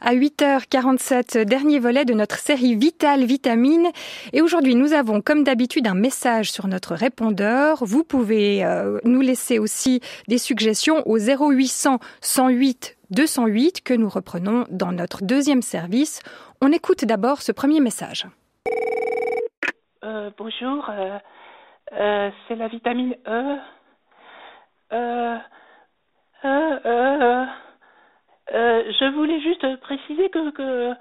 À 8h47, dernier volet de notre série Vital Vitamine. Et aujourd'hui, nous avons comme d'habitude un message sur notre répondeur. Vous pouvez nous laisser aussi des suggestions au 0800 108 208 que nous reprenons dans notre deuxième service. On écoute d'abord ce premier message. Bonjour, c'est la vitamine E. Je voulais juste préciser que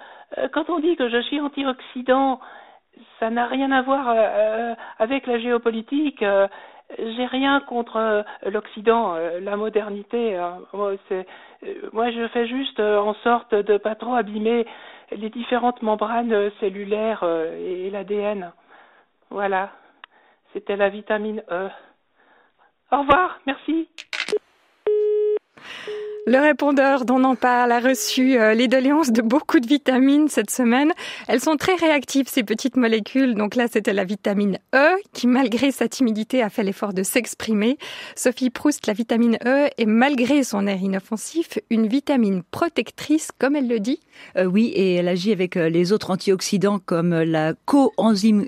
quand on dit que je suis antioxydant, ça n'a rien à voir avec la géopolitique. J'ai rien contre l'Occident, la modernité. Moi, je fais juste en sorte de pas trop abîmer les différentes membranes cellulaires et l'ADN. Voilà, c'était la vitamine E. Au revoir, merci. Le répondeur dont on parle a reçu les doléances de beaucoup de vitamines cette semaine. Elles sont très réactives, ces petites molécules. Donc là, c'était la vitamine E qui, malgré sa timidité, a fait l'effort de s'exprimer. Sophie Proust, la vitamine E est, malgré son air inoffensif, une vitamine protectrice, comme elle le dit. Oui, et elle agit avec les autres antioxydants comme la coenzyme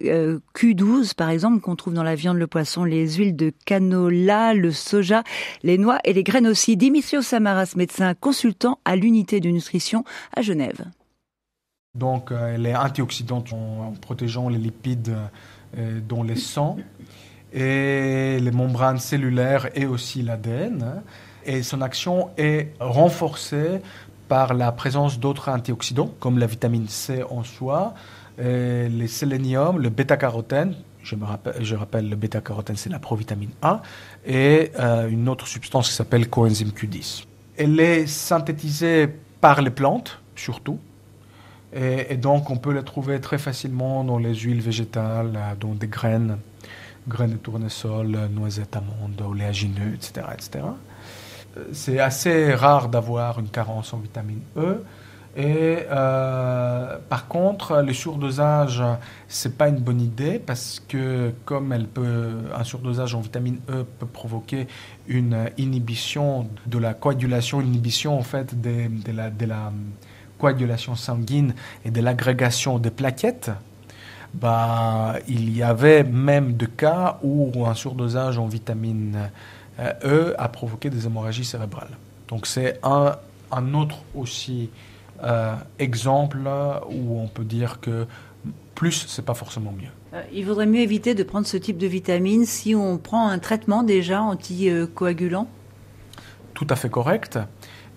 Q12, par exemple, qu'on trouve dans la viande, le poisson, les huiles de canola, le soja, les noix et les graines aussi. Dimitrios Samaras, médecin consultant à l'unité de nutrition à Genève. Donc, elle est antioxydante en protégeant les lipides dans les sangs et les membranes cellulaires et aussi l'ADN. Et son action est renforcée par la présence d'autres antioxydants, comme la vitamine C en soi, les sélénium, le bêta-carotène. Je rappelle, le bêta-carotène, c'est la provitamine A, et une autre substance qui s'appelle coenzyme Q10. Elle est synthétisée par les plantes, surtout, et donc on peut la trouver très facilement dans les huiles végétales, dans des graines de tournesol, noisettes, amandes, oléagineux, etc., etc. C'est assez rare d'avoir une carence en vitamine E. Et par contre, le surdosage, c'est pas une bonne idée parce que comme un surdosage en vitamine E peut provoquer une inhibition de la coagulation, une inhibition en fait de la coagulation sanguine et de l'agrégation des plaquettes. Il y avait même des cas où un surdosage en vitamine E a provoqué des hémorragies cérébrales. Donc c'est un autre aussi exemple où on peut dire que plus, c'est pas forcément mieux. Il vaudrait mieux éviter de prendre ce type de vitamine si on prend un traitement déjà anticoagulant. Tout à fait correct.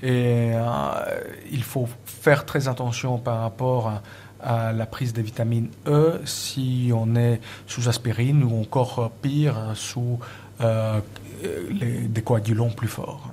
Et il faut faire très attention par rapport à la prise de vitamine E si on est sous aspirine ou encore pire sous des coagulants plus forts.